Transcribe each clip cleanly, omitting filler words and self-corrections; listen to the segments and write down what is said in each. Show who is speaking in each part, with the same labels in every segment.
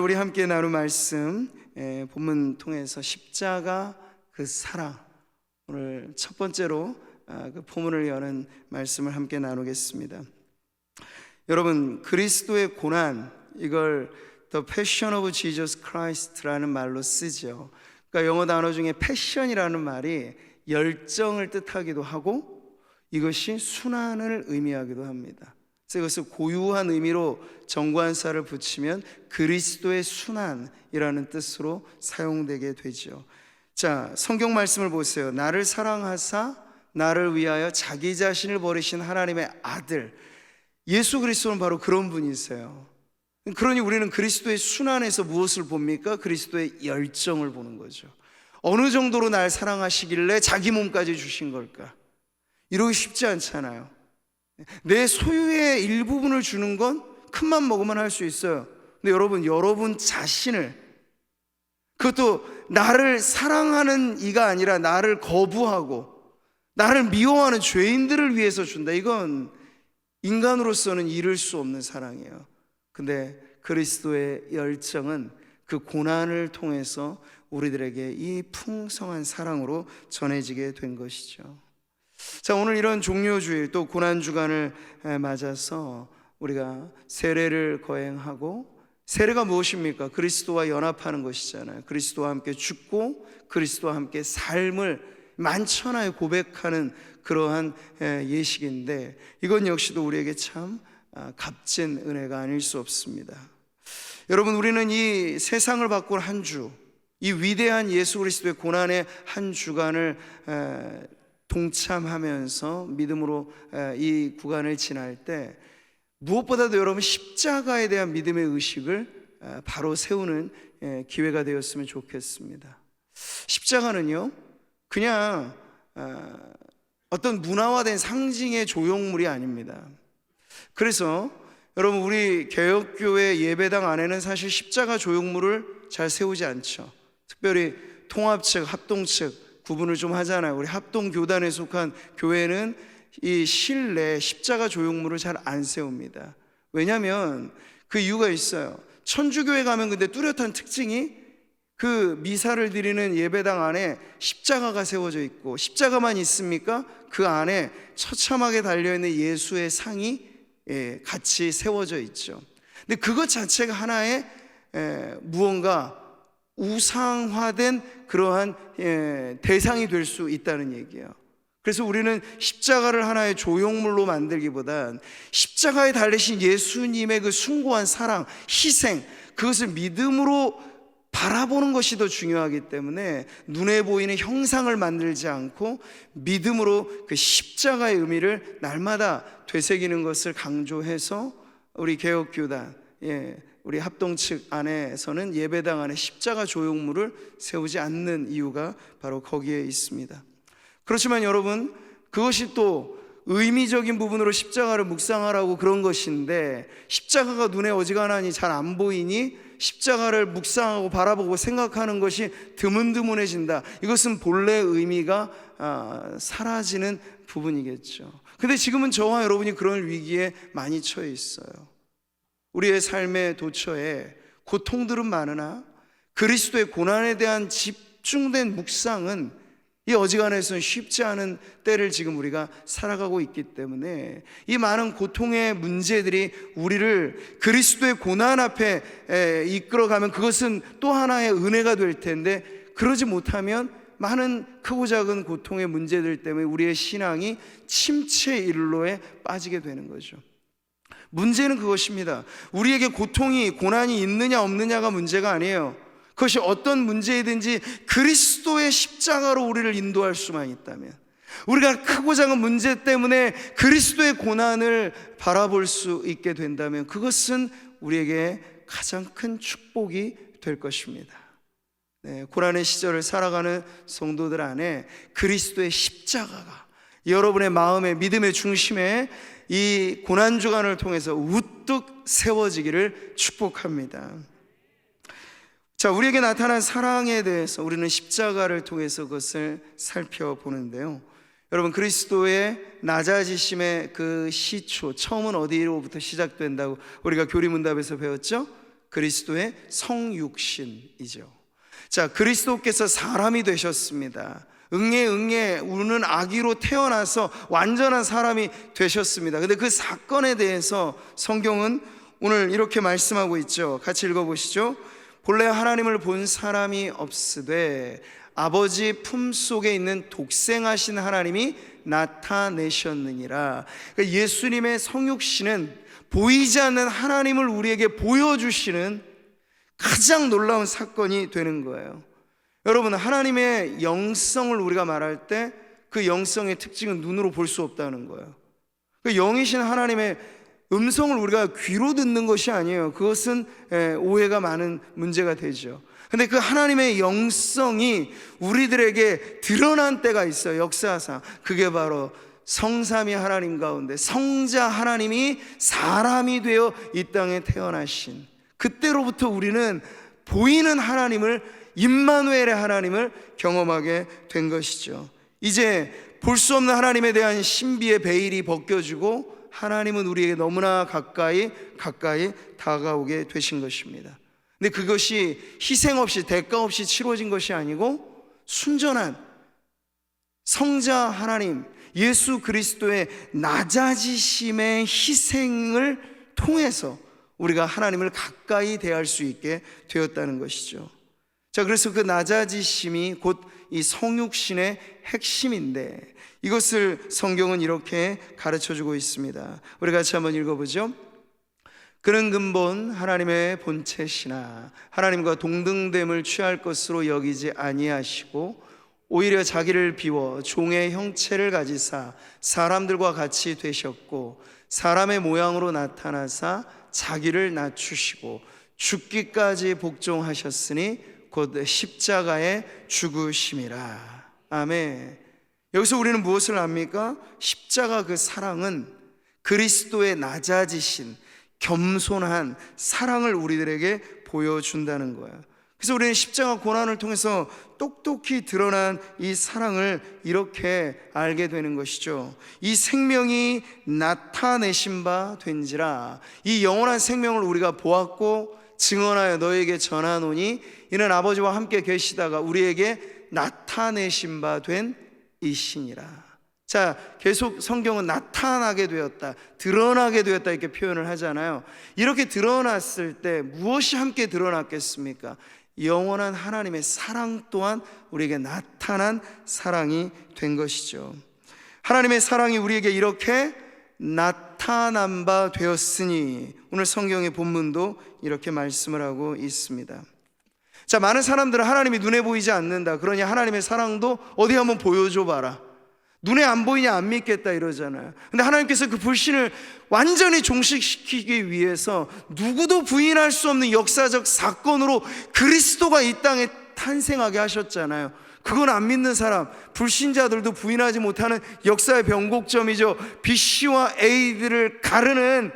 Speaker 1: 우리 함께 나눌 말씀, 본문 통해서 십자가 그 사랑, 오늘 첫 번째로 그 포문을 여는 말씀을 함께 나누겠습니다. 여러분, 그리스도의 고난, 이걸 The Passion of Jesus Christ라는 말로 쓰죠. 그러니까 영어 단어 중에 passion이라는 말이 열정을 뜻하기도 하고 이것이 순환을 의미하기도 합니다. 그래서 이것을 고유한 의미로 정관사를 붙이면 그리스도의 순환이라는 뜻으로 사용되게 되죠. 자, 성경 말씀을 보세요. 나를 사랑하사 나를 위하여 자기 자신을 버리신 하나님의 아들 예수 그리스도는 바로 그런 분이세요. 그러니 우리는 그리스도의 순환에서 무엇을 봅니까? 그리스도의 열정을 보는 거죠. 어느 정도로 날 사랑하시길래 자기 몸까지 주신 걸까? 이러기 쉽지 않잖아요. 내 소유의 일부분을 주는 건 큰맘 먹으면 할 수 있어요. 근데 여러분 자신을, 그것도 나를 사랑하는 이가 아니라 나를 거부하고 나를 미워하는 죄인들을 위해서 준다. 이건 인간으로서는 이룰 수 없는 사랑이에요. 근데 그리스도의 열정은 그 고난을 통해서 우리들에게 이 풍성한 사랑으로 전해지게 된 것이죠. 자, 오늘 이런 종료주일 또 고난주간을 맞아서 우리가 세례를 거행하고, 세례가 무엇입니까? 그리스도와 연합하는 것이잖아요. 그리스도와 함께 죽고 그리스도와 함께 삶을 만천하에 고백하는 그러한 예식인데, 이건 역시도 우리에게 참 값진 은혜가 아닐 수 없습니다. 여러분, 우리는 이 세상을 바꿀 한 주, 이 위대한 예수 그리스도의 고난의 한 주간을 동참하면서 믿음으로 이 구간을 지날 때 무엇보다도 여러분 십자가에 대한 믿음의 의식을 바로 세우는 기회가 되었으면 좋겠습니다. 십자가는요, 그냥 어떤 문화화된 상징의 조형물이 아닙니다. 그래서 여러분, 우리 개혁교회 예배당 안에는 사실 십자가 조형물을 잘 세우지 않죠. 특별히 통합 측, 합동 측 구분을 좀 하잖아요. 우리 합동교단에 속한 교회는 이 실내 십자가 조형물을 잘 안 세웁니다. 왜냐하면 그 이유가 있어요. 천주교회 가면 근데 뚜렷한 특징이 그 미사를 드리는 예배당 안에 십자가가 세워져 있고, 십자가만 있습니까? 그 안에 처참하게 달려있는 예수의 상이 같이 세워져 있죠. 근데 그것 자체가 하나의 무언가 우상화된 그러한 대상이 될 수 있다는 얘기예요. 그래서 우리는 십자가를 하나의 조형물로 만들기보단 십자가에 달리신 예수님의 그 숭고한 사랑, 희생, 그것을 믿음으로 바라보는 것이 더 중요하기 때문에 눈에 보이는 형상을 만들지 않고 믿음으로 그 십자가의 의미를 날마다 되새기는 것을 강조해서 우리 개혁교단, 우리 합동 측 안에서는 예배당 안에 십자가 조형물을 세우지 않는 이유가 바로 거기에 있습니다. 그렇지만 여러분, 그것이 또 의미적인 부분으로 십자가를 묵상하라고 그런 것인데, 십자가가 눈에 어지간하니 잘 안 보이니 십자가를 묵상하고 바라보고 생각하는 것이 드문드문해진다. 이것은 본래의 의미가 사라지는 부분이겠죠. 근데 지금은 저와 여러분이 그런 위기에 많이 처해 있어요. 우리의 삶의 도처에 고통들은 많으나 그리스도의 고난에 대한 집중된 묵상은 이 어지간해서는 쉽지 않은 때를 지금 우리가 살아가고 있기 때문에 이 많은 고통의 문제들이 우리를 그리스도의 고난 앞에 이끌어가면 그것은 또 하나의 은혜가 될 텐데, 그러지 못하면 많은 크고 작은 고통의 문제들 때문에 우리의 신앙이 침체 일로에 빠지게 되는 거죠. 문제는 그것입니다. 우리에게 고난이 있느냐 없느냐가 문제가 아니에요. 그것이 어떤 문제이든지 그리스도의 십자가로 우리를 인도할 수만 있다면, 우리가 크고 작은 문제 때문에 그리스도의 고난을 바라볼 수 있게 된다면 그것은 우리에게 가장 큰 축복이 될 것입니다. 고난의 시절을 살아가는 성도들 안에 그리스도의 십자가가 여러분의 마음의 믿음의 중심에 이 고난주간을 통해서 우뚝 세워지기를 축복합니다. 자, 우리에게 나타난 사랑에 대해서 우리는 십자가를 통해서 그것을 살펴보는데요. 여러분, 그리스도의 낮아지심의 그 시초, 처음은 어디로부터 시작된다고 우리가 교리문답에서 배웠죠? 그리스도의 성육신이죠. 자, 그리스도께서 사람이 되셨습니다. 응애 우는 아기로 태어나서 완전한 사람이 되셨습니다. 근데 그 사건에 대해서 성경은 오늘 이렇게 말씀하고 있죠. 같이 읽어보시죠. 본래 하나님을 본 사람이 없으되 아버지 품속에 있는 독생하신 하나님이 나타내셨느니라. 그러니까 예수님의 성육신은 보이지 않는 하나님을 우리에게 보여주시는 가장 놀라운 사건이 되는 거예요. 여러분, 하나님의 영성을 우리가 말할 때 그 영성의 특징은 눈으로 볼 수 없다는 거예요. 그 영이신 하나님의 음성을 우리가 귀로 듣는 것이 아니에요. 그것은 오해가 많은 문제가 되죠. 근데 그 하나님의 영성이 우리들에게 드러난 때가 있어요. 역사상. 그게 바로 성삼위 하나님 가운데 성자 하나님이 사람이 되어 이 땅에 태어나신, 그때로부터 우리는 보이는 하나님을, 임마누엘의 하나님을 경험하게 된 것이죠. 이제 볼 수 없는 하나님에 대한 신비의 베일이 벗겨지고 하나님은 우리에게 너무나 가까이 다가오게 되신 것입니다. 근데 그것이 희생 없이, 대가 없이 치러진 것이 아니고 순전한 성자 하나님 예수 그리스도의 낮아지심의 희생을 통해서 우리가 하나님을 가까이 대할 수 있게 되었다는 것이죠. 자, 그래서 그 낮아지심이 곧 이 성육신의 핵심인데, 이것을 성경은 이렇게 가르쳐주고 있습니다. 우리 같이 한번 읽어보죠. 그는 근본 하나님의 본체시나 하나님과 동등됨을 취할 것으로 여기지 아니하시고 오히려 자기를 비워 종의 형체를 가지사 사람들과 같이 되셨고 사람의 모양으로 나타나사 자기를 낮추시고 죽기까지 복종하셨으니 곧 십자가에 죽으심이라. 아멘. 여기서 우리는 무엇을 압니까? 십자가 그 사랑은 그리스도의 낮아지신 겸손한 사랑을 우리들에게 보여준다는 거예요. 그래서 우리는 십자가 고난을 통해서 똑똑히 드러난 이 사랑을 이렇게 알게 되는 것이죠. 이 생명이 나타내신 바 된지라. 이 영원한 생명을 우리가 보았고 증언하여 너에게 전하노니 이는 아버지와 함께 계시다가 우리에게 나타내신 바 된 이시니라. 자, 계속 성경은 나타나게 되었다, 드러나게 되었다 이렇게 표현을 하잖아요. 이렇게 드러났을 때 무엇이 함께 드러났겠습니까? 영원한 하나님의 사랑 또한 우리에게 나타난 사랑이 된 것이죠. 하나님의 사랑이 우리에게 이렇게 나타난 바 되었으니, 오늘 성경의 본문도 이렇게 말씀을 하고 있습니다. 자, 많은 사람들은 하나님이 눈에 보이지 않는다, 그러니 하나님의 사랑도 어디 한번 보여줘 봐라, 눈에 안 보이냐 안 믿겠다 이러잖아요. 근데 하나님께서 그 불신을 완전히 종식시키기 위해서 누구도 부인할 수 없는 역사적 사건으로 그리스도가 이 땅에 탄생하게 하셨잖아요. 그건 안 믿는 사람, 불신자들도 부인하지 못하는 역사의 변곡점이죠. BC와 AD를 가르는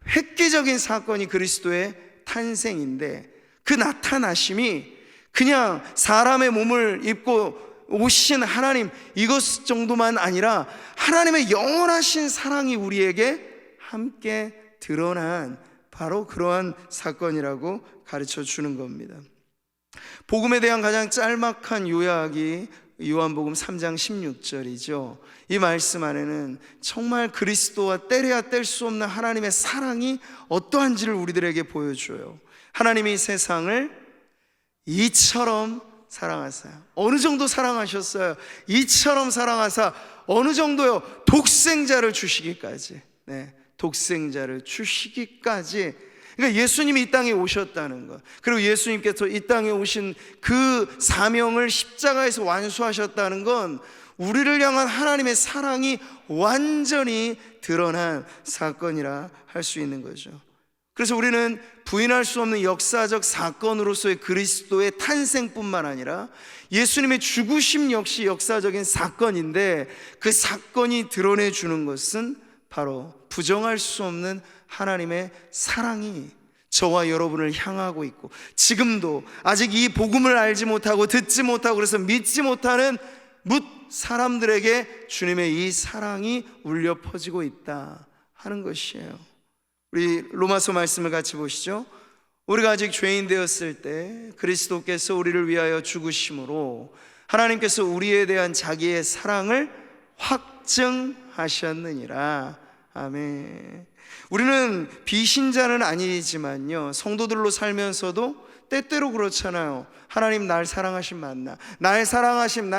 Speaker 1: 획기적인 사건이 그리스도의 탄생인데, 그 나타나심이 그냥 사람의 몸을 입고 오신 하나님 이것 정도만 아니라 하나님의 영원하신 사랑이 우리에게 함께 드러난 바로 그러한 사건이라고 가르쳐 주는 겁니다. 복음에 대한 가장 짤막한 요약이 요한복음 3장 16절이죠. 이 말씀 안에는 정말 그리스도와 떼려야 뗄 수 없는 하나님의 사랑이 어떠한지를 우리들에게 보여줘요. 하나님이 세상을 이처럼 사랑하사요. 어느 정도 사랑하셨어요? 이처럼 사랑하사 어느 정도요? 독생자를 주시기까지. 네, 독생자를 주시기까지. 그러니까 예수님이 이 땅에 오셨다는 것, 그리고 예수님께서 이 땅에 오신 그 사명을 십자가에서 완수하셨다는 건 우리를 향한 하나님의 사랑이 완전히 드러난 사건이라 할 수 있는 거죠. 그래서 우리는 부인할 수 없는 역사적 사건으로서의 그리스도의 탄생뿐만 아니라 예수님의 죽으심 역시 역사적인 사건인데, 그 사건이 드러내주는 것은 바로 부정할 수 없는 하나님의 사랑이 저와 여러분을 향하고 있고, 지금도 아직 이 복음을 알지 못하고 듣지 못하고 그래서 믿지 못하는 뭇 사람들에게 주님의 이 사랑이 울려 퍼지고 있다 하는 것이에요. 우리 로마서 말씀을 같이 보시죠. 우리가 아직 죄인 되었을 때 그리스도께서 우리를 위하여 죽으심으로 하나님께서 우리에 대한 자기의 사랑을 확증하셨느니라. 아멘. 우리는 비신자는 아니지만요, 성도들로 살면서도 때때로 그렇잖아요. 하나님 날 사랑하심 맞나? 날 사랑하심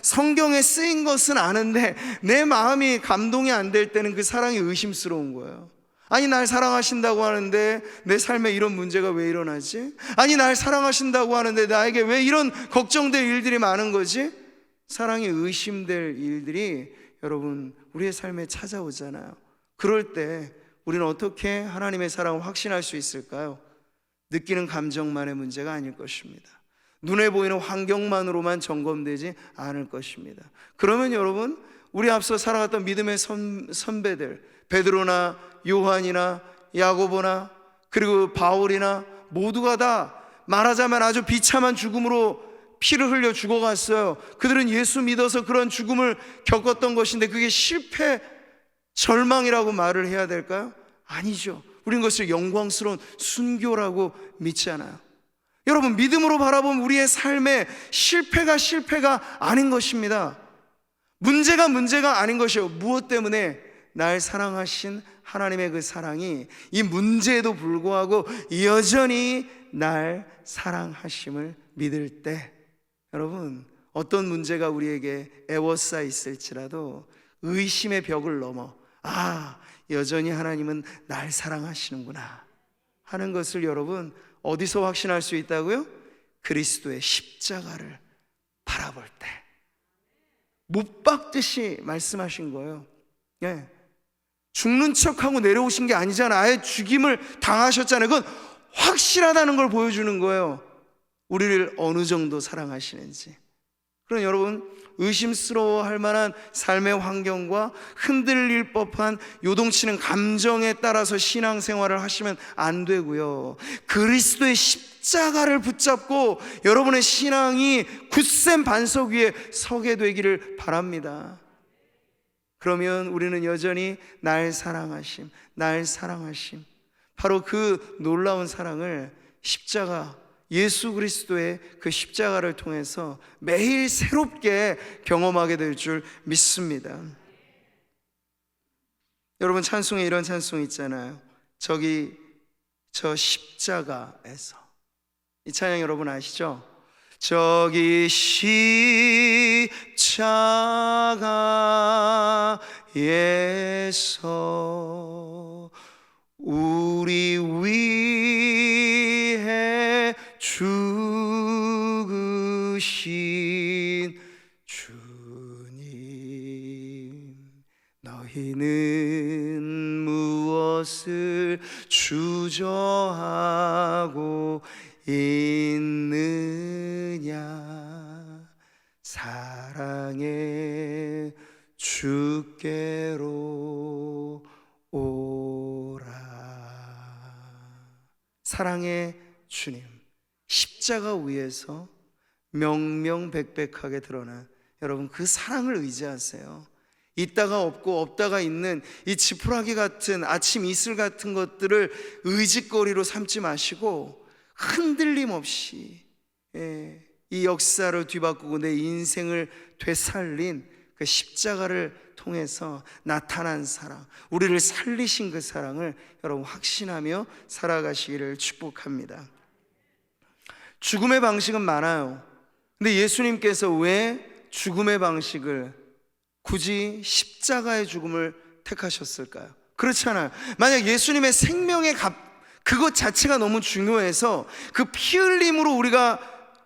Speaker 1: 성경에 쓰인 것은 아는데 내 마음이 감동이 안 될 때는 그 사랑이 의심스러운 거예요. 아니, 날 사랑하신다고 하는데 내 삶에 이런 문제가 왜 일어나지? 아니, 날 사랑하신다고 하는데 나에게 왜 이런 걱정될 일들이 많은 거지? 사랑이 의심될 일들이 여러분 우리의 삶에 찾아오잖아요. 그럴 때 우리는 어떻게 하나님의 사랑을 확신할 수 있을까요? 느끼는 감정만의 문제가 아닐 것입니다. 눈에 보이는 환경만으로만 점검되지 않을 것입니다. 그러면 여러분, 우리 앞서 살아갔던 믿음의 선배들, 베드로나 요한이나 야고보나 그리고 바울이나 모두가 다 말하자면 아주 비참한 죽음으로 피를 흘려 죽어갔어요. 그들은 예수 믿어서 그런 죽음을 겪었던 것인데 그게 실패, 절망이라고 말을 해야 될까요? 아니죠. 우린 그것을 영광스러운 순교라고 믿잖아요. 여러분, 믿음으로 바라보면 우리의 삶에 실패가 아닌 것입니다. 문제가 아닌 것이에요. 무엇 때문에? 날 사랑하신 하나님의 그 사랑이 이 문제에도 불구하고 여전히 날 사랑하심을 믿을 때, 여러분, 어떤 문제가 우리에게 애워싸 있을지라도 의심의 벽을 넘어 여전히 하나님은 날 사랑하시는구나 하는 것을 여러분 어디서 확신할 수 있다고요? 그리스도의 십자가를 바라볼 때. 못 박듯이 말씀하신 거예요. 예. 죽는 척하고 내려오신 게 아니잖아요. 아예 죽임을 당하셨잖아요. 그건 확실하다는 걸 보여주는 거예요. 우리를 어느 정도 사랑하시는지. 그럼 여러분, 의심스러워할 만한 삶의 환경과 흔들릴 법한 요동치는 감정에 따라서 신앙생활을 하시면 안 되고요, 그리스도의 십자가를 붙잡고 여러분의 신앙이 굳센 반석 위에 서게 되기를 바랍니다. 그러면 우리는 여전히 날 사랑하심, 바로 그 놀라운 사랑을 십자가, 예수 그리스도의 그 십자가를 통해서 매일 새롭게 경험하게 될 줄 믿습니다. 여러분, 찬송에 이런 찬송 있잖아요. 저 십자가에서. 이 찬양 여러분 아시죠? 저기 십자가에서 우리 위해 죽으신 주님, 너희는 무엇을 주저하고 있느냐, 사랑의 주께로 오라. 사랑의 주님, 십자가 위에서 명명백백하게 드러난 여러분 그 사랑을 의지하세요. 있다가 없고 없다가 있는 이 지푸라기 같은 아침 이슬 같은 것들을 의짓거리로 삼지 마시고 흔들림 없이 이 역사를 뒤바꾸고 내 인생을 되살린 그 십자가를 통해서 나타난 사랑, 우리를 살리신 그 사랑을 여러분 확신하며 살아가시기를 축복합니다. 죽음의 방식은 많아요. 근데 예수님께서 왜 죽음의 방식을, 굳이 십자가의 죽음을 택하셨을까요? 그렇잖아요. 만약 예수님의 생명의 그것 자체가 너무 중요해서 그 피 흘림으로 우리가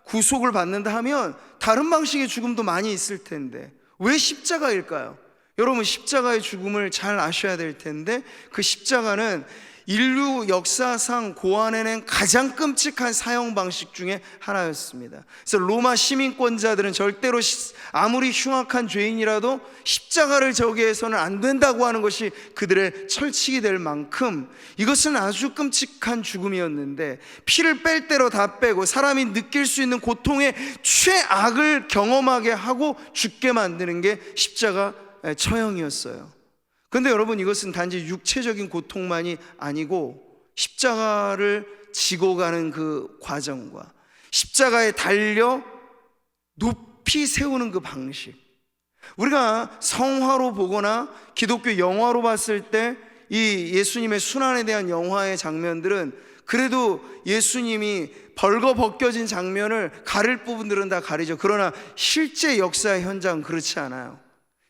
Speaker 1: 구속을 받는다 하면 다른 방식의 죽음도 많이 있을 텐데 왜 십자가일까요? 여러분, 십자가의 죽음을 잘 아셔야 될 텐데 그 십자가는 인류 역사상 고안해낸 가장 끔찍한 사형 방식 중에 하나였습니다. 그래서 로마 시민권자들은 절대로 아무리 흉악한 죄인이라도 십자가를 저기해서는 안 된다고 하는 것이 그들의 철칙이 될 만큼 이것은 아주 끔찍한 죽음이었는데, 피를 뺄 대로 다 빼고 사람이 느낄 수 있는 고통의 최악을 경험하게 하고 죽게 만드는 게 십자가 처형이었어요. 그런데 여러분, 이것은 단지 육체적인 고통만이 아니고 십자가를 지고 가는 그 과정과 십자가에 달려 높이 세우는 그 방식, 우리가 성화로 보거나 기독교 영화로 봤을 때 이 예수님의 순환에 대한 영화의 장면들은 그래도 예수님이 벌거벗겨진 장면을 가릴 부분들은 다 가리죠. 그러나 실제 역사의 현장은 그렇지 않아요.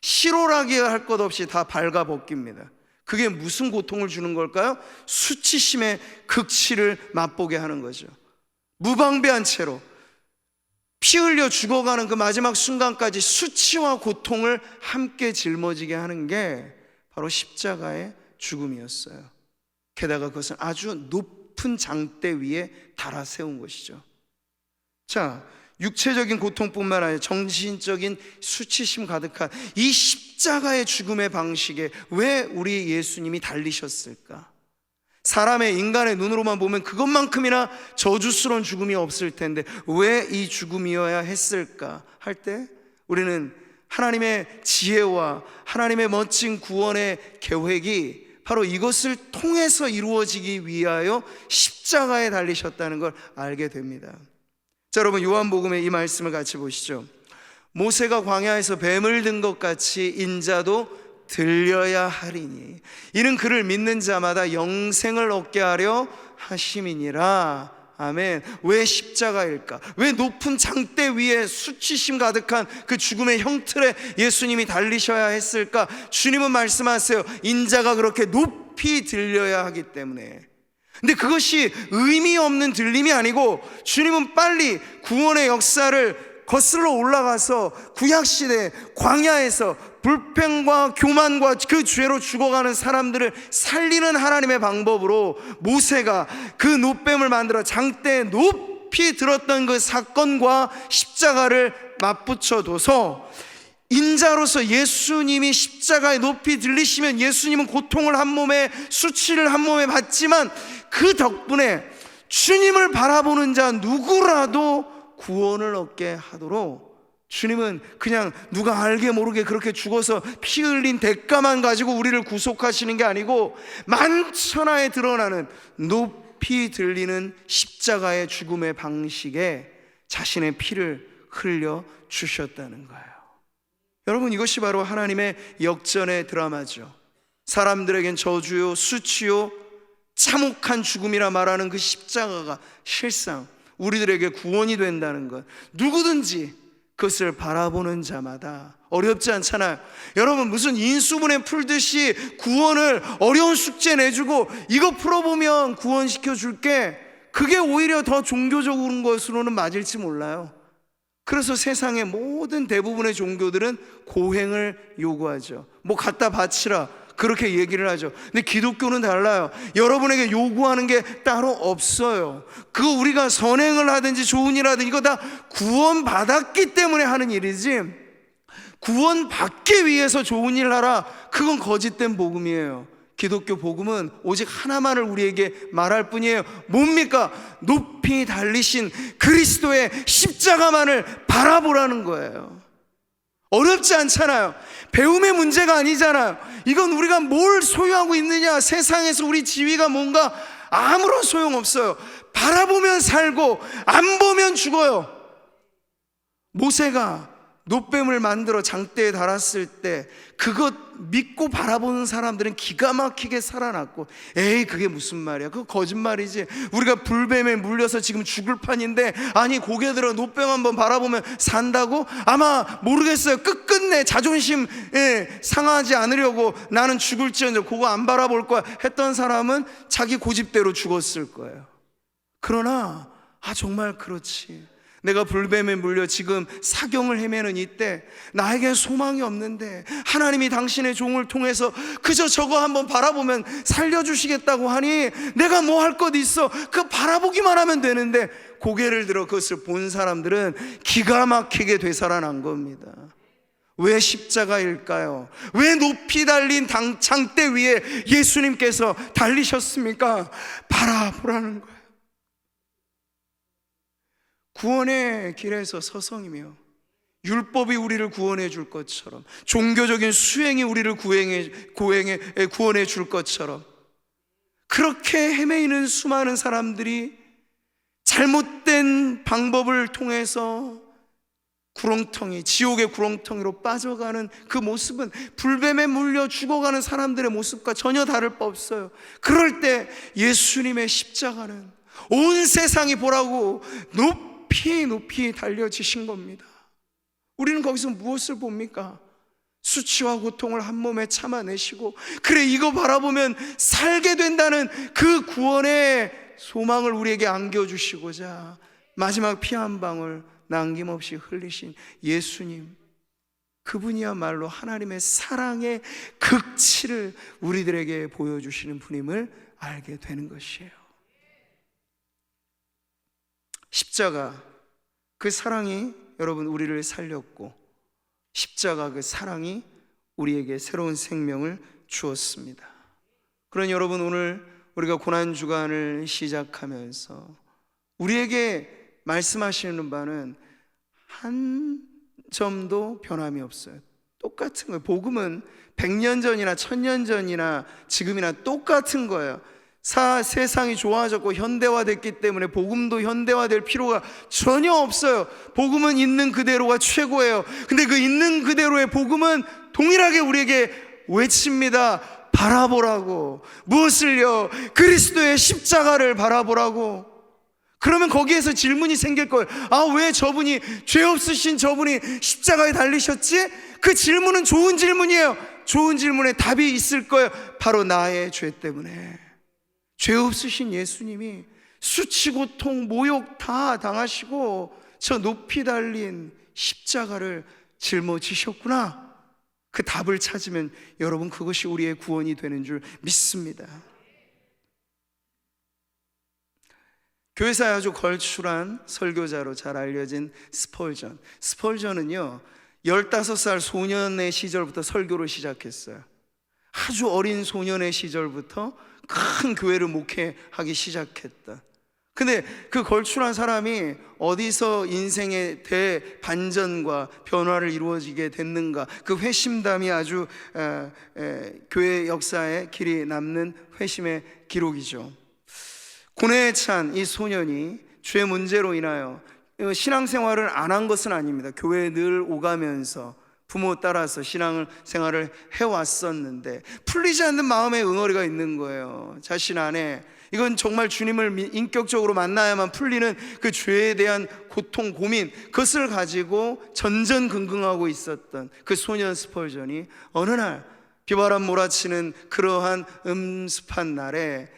Speaker 1: 실오라기 할 것 없이 다 발가벗깁니다. 그게 무슨 고통을 주는 걸까요? 수치심의 극치를 맛보게 하는 거죠. 무방비한 채로 피 흘려 죽어가는 그 마지막 순간까지 수치와 고통을 함께 짊어지게 하는 게 바로 십자가의 죽음이었어요. 게다가 그것은 아주 높은 장대 위에 달아 세운 것이죠. 자, 육체적인 고통뿐만 아니라 정신적인 수치심 가득한 이 십자가의 죽음의 방식에 왜 우리 예수님이 달리셨을까? 사람의 인간의 눈으로만 보면 그것만큼이나 저주스러운 죽음이 없을 텐데 왜 이 죽음이어야 했을까 할 때 우리는 하나님의 지혜와 하나님의 멋진 구원의 계획이 바로 이것을 통해서 이루어지기 위하여 십자가에 달리셨다는 걸 알게 됩니다. 자, 여러분, 요한복음의 이 말씀을 같이 보시죠. 모세가 광야에서 뱀을 든 것 같이 인자도 들려야 하리니 이는 그를 믿는 자마다 영생을 얻게 하려 하심이니라. 아멘. 왜 십자가일까? 왜 높은 장대 위에 수치심 가득한 그 죽음의 형틀에 예수님이 달리셔야 했을까? 주님은 말씀하세요. 인자가 그렇게 높이 들려야 하기 때문에. 근데 그것이 의미 없는 들림이 아니고 주님은 빨리 구원의 역사를 거슬러 올라가서 구약시대 광야에서 불평과 교만과 그 죄로 죽어가는 사람들을 살리는 하나님의 방법으로 모세가 그 놋뱀을 만들어 장대에 높이 들었던 그 사건과 십자가를 맞붙여둬서 인자로서 예수님이 십자가에 높이 들리시면 예수님은 고통을 한 몸에 수치를 한 몸에 받지만 그 덕분에 주님을 바라보는 자 누구라도 구원을 얻게 하도록 주님은 그냥 누가 알게 모르게 그렇게 죽어서 피 흘린 대가만 가지고 우리를 구속하시는 게 아니고 만천하에 드러나는 높이 들리는 십자가의 죽음의 방식에 자신의 피를 흘려 주셨다는 거예요. 여러분, 이것이 바로 하나님의 역전의 드라마죠. 사람들에겐 저주요 수치요 참혹한 죽음이라 말하는 그 십자가가 실상 우리들에게 구원이 된다는 것, 누구든지 그것을 바라보는 자마다. 어렵지 않잖아요. 여러분, 무슨 인수분해 풀듯이 구원을 어려운 숙제 내주고 이거 풀어보면 구원시켜 줄게, 그게 오히려 더 종교적인 것으로는 맞을지 몰라요. 그래서 세상의 모든 대부분의 종교들은 고행을 요구하죠. 뭐 갖다 바치라 그렇게 얘기를 하죠. 근데 기독교는 달라요. 여러분에게 요구하는 게 따로 없어요. 그거 우리가 선행을 하든지 좋은 일 하든지 이거 다 구원받았기 때문에 하는 일이지, 구원받기 위해서 좋은 일 하라, 그건 거짓된 복음이에요. 기독교 복음은 오직 하나만을 우리에게 말할 뿐이에요. 뭡니까? 높이 달리신 그리스도의 십자가만을 바라보라는 거예요. 어렵지 않잖아요. 배움의 문제가 아니잖아요. 이건 우리가 뭘 소유하고 있느냐, 세상에서 우리 지위가 뭔가 아무런 소용없어요. 바라보면 살고 안 보면 죽어요. 모세가 놋뱀을 만들어 장대에 달았을 때 그것 믿고 바라보는 사람들은 기가 막히게 살아났고, 에이 그게 무슨 말이야, 그거 거짓말이지, 우리가 불뱀에 물려서 지금 죽을 판인데 아니 고개 들어 놋뱀 한번 바라보면 산다고? 아마 모르겠어요. 끝끝내 자존심 상하지 않으려고 나는 죽을지언정 그거 안 바라볼 거야 했던 사람은 자기 고집대로 죽었을 거예요. 그러나 정말 그렇지, 내가 불뱀에 물려 지금 사경을 헤매는 이때 나에겐 소망이 없는데 하나님이 당신의 종을 통해서 그저 저거 한번 바라보면 살려주시겠다고 하니 내가 뭐 할 것 있어, 그 바라보기만 하면 되는데 고개를 들어 그것을 본 사람들은 기가 막히게 되살아난 겁니다. 왜 십자가일까요? 왜 높이 달린 장대 위에 예수님께서 달리셨습니까? 바라보라는 거예요. 구원의 길에서 서성이며 율법이 우리를 구원해 줄 것처럼, 종교적인 수행이 우리를 구원해 줄 것처럼, 그렇게 헤매이는 수많은 사람들이 잘못된 방법을 통해서 지옥의 구렁텅이로 빠져가는 그 모습은 불뱀에 물려 죽어가는 사람들의 모습과 전혀 다를 바 없어요. 그럴 때 예수님의 십자가는 온 세상이 보라고 높이 높이 달려지신 겁니다. 우리는 거기서 무엇을 봅니까? 수치와 고통을 한 몸에 참아내시고, 그래 이거 바라보면 살게 된다는 그 구원의 소망을 우리에게 안겨주시고자 마지막 피 한 방울 남김없이 흘리신 예수님, 그분이야말로 하나님의 사랑의 극치를 우리들에게 보여주시는 분임을 알게 되는 것이에요. 십자가, 그 사랑이 여러분 우리를 살렸고, 십자가 그 사랑이 우리에게 새로운 생명을 주었습니다. 그러니 여러분, 오늘 우리가 고난주간을 시작하면서 우리에게 말씀하시는 바는 한 점도 변함이 없어요. 똑같은 거예요. 복음은 100년 전이나 1000년 전이나 지금이나 똑같은 거예요. 세상이 좋아졌고 현대화됐기 때문에 복음도 현대화될 필요가 전혀 없어요. 복음은 있는 그대로가 최고예요. 근데 그 있는 그대로의 복음은 동일하게 우리에게 외칩니다. 바라보라고. 무엇을요? 그리스도의 십자가를 바라보라고. 그러면 거기에서 질문이 생길 거예요. 왜 저분이, 죄 없으신 저분이 십자가에 달리셨지? 그 질문은 좋은 질문이에요. 좋은 질문에 답이 있을 거예요. 바로 나의 죄 때문에. 죄 없으신 예수님이 수치, 고통, 모욕 다 당하시고 저 높이 달린 십자가를 짊어지셨구나. 그 답을 찾으면 여러분, 그것이 우리의 구원이 되는 줄 믿습니다. 교회사에 아주 걸출한 설교자로 잘 알려진 스펄전은요 15살 소년의 시절부터 설교를 시작했어요. 아주 어린 소년의 시절부터 큰 교회를 목회하기 시작했다. 근데 그 걸출한 사람이 어디서 인생의 대반전과 변화를 이루어지게 됐는가, 그 회심담이 아주 교회 역사에 길이 남는 회심의 기록이죠. 고뇌에 찬 이 소년이 죄 문제로 인하여 신앙생활을 안 한 것은 아닙니다. 교회에 늘 오가면서 부모 따라서 신앙생활을 해왔었는데 풀리지 않는 마음의 응어리가 있는 거예요. 자신 안에 이건 정말 주님을 인격적으로 만나야만 풀리는 그 죄에 대한 고통, 고민, 그것을 가지고 전전긍긍하고 있었던 그 소년 스펄전이 어느 날 비바람 몰아치는 그러한 음습한 날에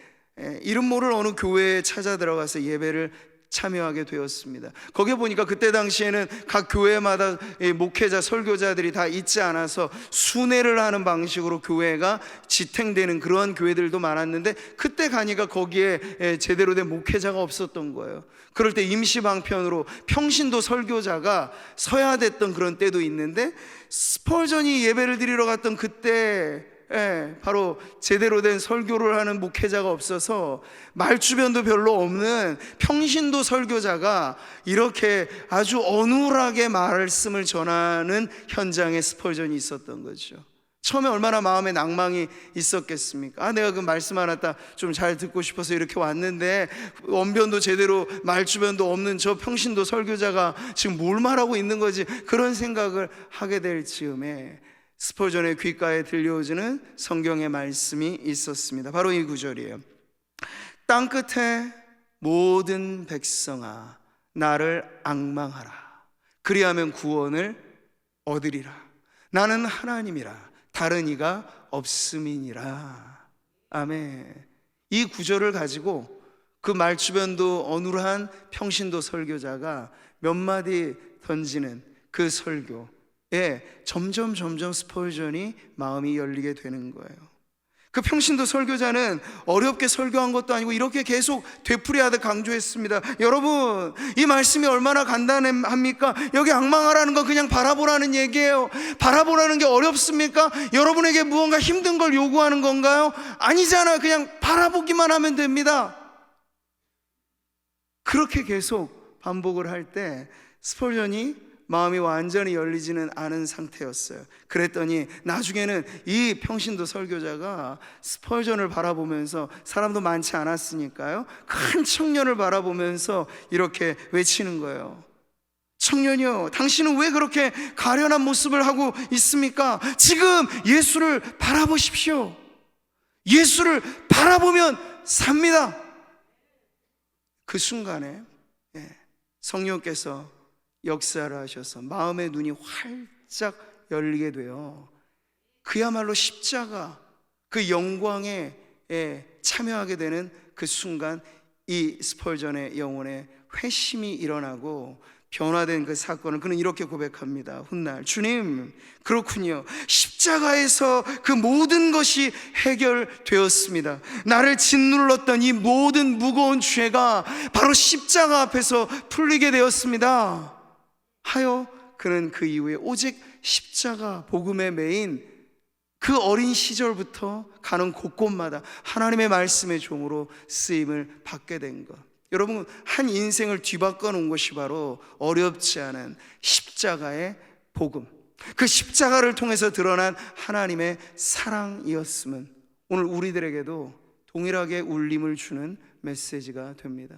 Speaker 1: 이름 모를 어느 교회에 찾아 들어가서 예배를 참여하게 되었습니다. 거기에 보니까 그때 당시에는 각 교회마다 목회자, 설교자들이 다 있지 않아서 순회를 하는 방식으로 교회가 지탱되는 그러한 교회들도 많았는데, 그때 가니까 거기에 제대로 된 목회자가 없었던 거예요. 그럴 때 임시방편으로 평신도 설교자가 서야 됐던 그런 때도 있는데, 스펄전이 예배를 드리러 갔던 그때 바로 제대로 된 설교를 하는 목회자가 없어서 말주변도 별로 없는 평신도 설교자가 이렇게 아주 어눌하게 말씀을 전하는 현장에 스펄전이 있었던 거죠. 처음에 얼마나 마음에 낭망이 있었겠습니까? 내가 그 말씀 하나 딱 좀 잘 듣고 싶어서 이렇게 왔는데 언변도 제대로 말주변도 없는 저 평신도 설교자가 지금 뭘 말하고 있는 거지, 그런 생각을 하게 될 즈음에 스펄전의 귓가에 들려오지는 성경의 말씀이 있었습니다. 바로 이 구절이에요. 땅끝에 모든 백성아 나를 앙망하라. 그리하면 구원을 얻으리라. 나는 하나님이라 다른 이가 없음이니라. 아멘. 이 구절을 가지고 그 말주변도 어눌한 평신도 설교자가 몇 마디 던지는 그 설교, 점점 스펄전이 마음이 열리게 되는 거예요. 그 평신도 설교자는 어렵게 설교한 것도 아니고 이렇게 계속 되풀이하듯 강조했습니다. 여러분, 이 말씀이 얼마나 간단합니까? 여기 앙망하라는 건 그냥 바라보라는 얘기예요. 바라보라는 게 어렵습니까? 여러분에게 무언가 힘든 걸 요구하는 건가요? 아니잖아요. 그냥 바라보기만 하면 됩니다. 그렇게 계속 반복을 할 때 스펄전이 마음이 완전히 열리지는 않은 상태였어요. 그랬더니 나중에는 이 평신도 설교자가 스펄전을 바라보면서, 사람도 많지 않았으니까요, 큰 청년을 바라보면서 이렇게 외치는 거예요. 청년이요, 당신은 왜 그렇게 가련한 모습을 하고 있습니까? 지금 예수를 바라보십시오. 예수를 바라보면 삽니다. 그 순간에 성령께서 역사를 하셔서 마음의 눈이 활짝 열리게 돼요. 그야말로 십자가, 그 영광에 참여하게 되는 그 순간, 이 스펄전의 영혼에 회심이 일어나고 변화된 그 사건을 그는 이렇게 고백합니다. 훗날, 주님, 그렇군요. 십자가에서 그 모든 것이 해결되었습니다. 나를 짓눌렀던 이 모든 무거운 죄가 바로 십자가 앞에서 풀리게 되었습니다 하여 그는 그 이후에 오직 십자가 복음에 매인 그 어린 시절부터 가는 곳곳마다 하나님의 말씀의 종으로 쓰임을 받게 된 것. 여러분, 한 인생을 뒤바꿔 놓은 것이 바로 어렵지 않은 십자가의 복음, 그 십자가를 통해서 드러난 하나님의 사랑이었으면 오늘 우리들에게도 동일하게 울림을 주는 메시지가 됩니다.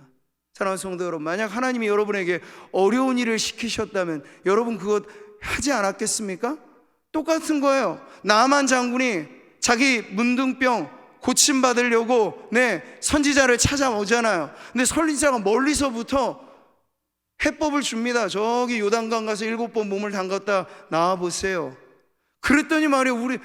Speaker 1: 사랑하는 성도 여러분, 만약 하나님이 여러분에게 어려운 일을 시키셨다면 여러분 그것 하지 않았겠습니까? 똑같은 거예요. 나만 장군이 자기 문둥병 고침받으려고 선지자를 찾아오잖아요. 근데 선지자가 멀리서부터 해법을 줍니다. 저기 요단강 가서 7번 몸을 담갔다 나와보세요. 그랬더니 말이에요, 우리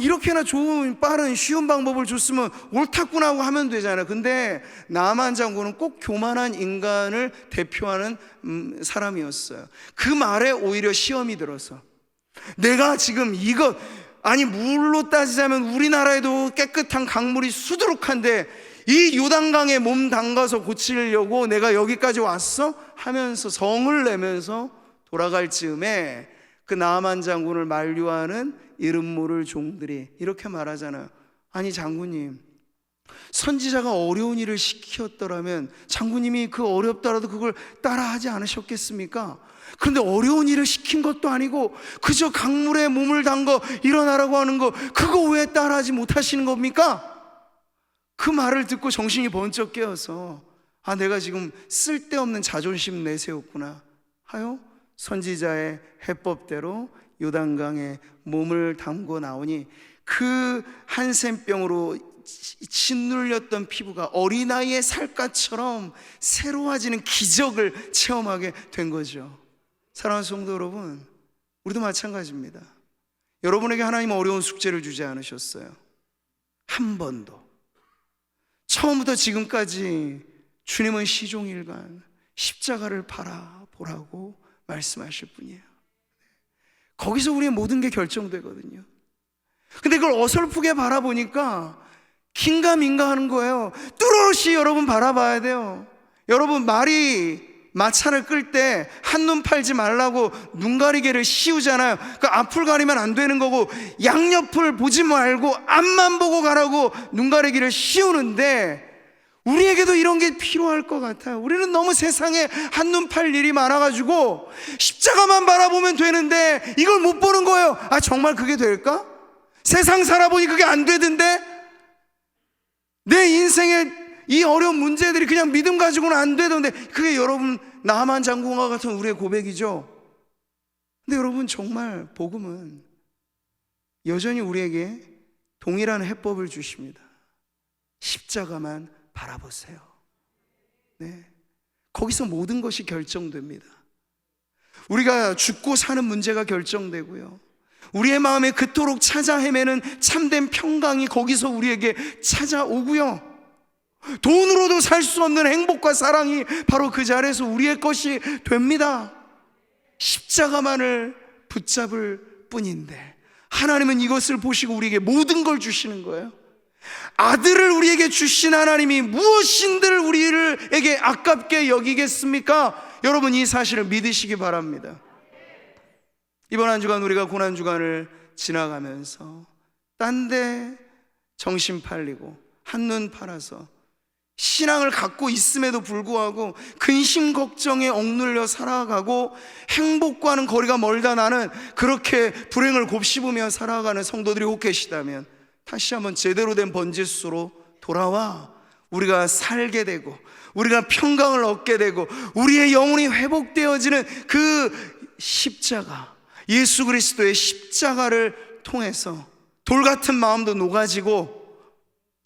Speaker 1: 이렇게나 좋은 빠른 쉬운 방법을 줬으면 옳았구나 하고 하면 되잖아요. 근데 나만 장군은 꼭 교만한 인간을 대표하는 사람이었어요. 그 말에 오히려 시험이 들어서, 내가 지금 이것, 아니 물로 따지자면 우리나라에도 깨끗한 강물이 수두룩한데 이 요단강에 몸 담가서 고치려고 내가 여기까지 왔어? 하면서 성을 내면서 돌아갈 즈음에 그 나아만 장군을 만류하는 이름 모를 종들이 이렇게 말하잖아요. 아니 장군님, 선지자가 어려운 일을 시켰더라면 장군님이 그 어렵더라도 그걸 따라하지 않으셨겠습니까? 그런데 어려운 일을 시킨 것도 아니고 그저 강물에 몸을 담궈 일어나라고 하는 거, 그거 왜 따라하지 못하시는 겁니까? 그 말을 듣고 정신이 번쩍 깨어서 내가 지금 쓸데없는 자존심 내세웠구나 하여 선지자의 해법대로 요단강에 몸을 담고 나오니 그 한센병으로 짓눌렸던 피부가 어린아이의 살갗처럼 새로워지는 기적을 체험하게 된 거죠. 사랑하는 성도 여러분, 우리도 마찬가지입니다. 여러분에게 하나님은 어려운 숙제를 주지 않으셨어요. 한 번도. 처음부터 지금까지 주님은 시종일관 십자가를 바라보라고 말씀하실 분이에요. 거기서 우리의 모든 게 결정되거든요. 근데 그걸 어설프게 바라보니까 긴가민가 하는 거예요. 뚜렷이 여러분 바라봐야 돼요. 여러분, 말이 마차를 끌 때 한눈 팔지 말라고 눈가리개를 씌우잖아요. 그 앞을 가리면 안 되는 거고 양옆을 보지 말고 앞만 보고 가라고 눈가리개를 씌우는데, 우리에게도 이런 게 필요할 것 같아요. 우리는 너무 세상에 한눈 팔 일이 많아가지고 십자가만 바라보면 되는데 이걸 못 보는 거예요. 정말 그게 될까? 세상 살아보니 그게 안 되던데, 내 인생에 이 어려운 문제들이 그냥 믿음 가지고는 안 되던데, 그게 여러분 나만 장군과 같은 우리의 고백이죠. 근데 여러분, 정말 복음은 여전히 우리에게 동일한 해법을 주십니다. 십자가만 바라보세요. 거기서 모든 것이 결정됩니다. 우리가 죽고 사는 문제가 결정되고요, 우리의 마음에 그토록 찾아 헤매는 참된 평강이 거기서 우리에게 찾아오고요, 돈으로도 살 수 없는 행복과 사랑이 바로 그 자리에서 우리의 것이 됩니다. 십자가만을 붙잡을 뿐인데 하나님은 이것을 보시고 우리에게 모든 걸 주시는 거예요. 아들을 우리에게 주신 하나님이 무엇인들 우리에게 아깝게 여기겠습니까? 여러분, 이 사실을 믿으시기 바랍니다. 이번 한 주간 우리가 고난주간을 지나가면서 딴 데 정신 팔리고 한눈 팔아서 신앙을 갖고 있음에도 불구하고 근심 걱정에 억눌려 살아가고 행복과는 거리가 멀다, 나는 그렇게 불행을 곱씹으며 살아가는 성도들이 혹 계시다면 다시 한번 제대로 된 번지수로 돌아와 우리가 살게 되고 우리가 평강을 얻게 되고 우리의 영혼이 회복되어지는 그 십자가, 예수 그리스도의 십자가를 통해서 돌같은 마음도 녹아지고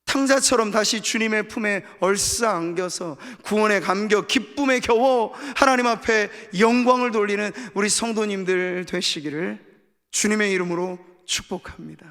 Speaker 1: 탕자처럼 다시 주님의 품에 얼싸안겨서 구원의 감격, 기쁨에 겨워 하나님 앞에 영광을 돌리는 우리 성도님들 되시기를 주님의 이름으로 축복합니다.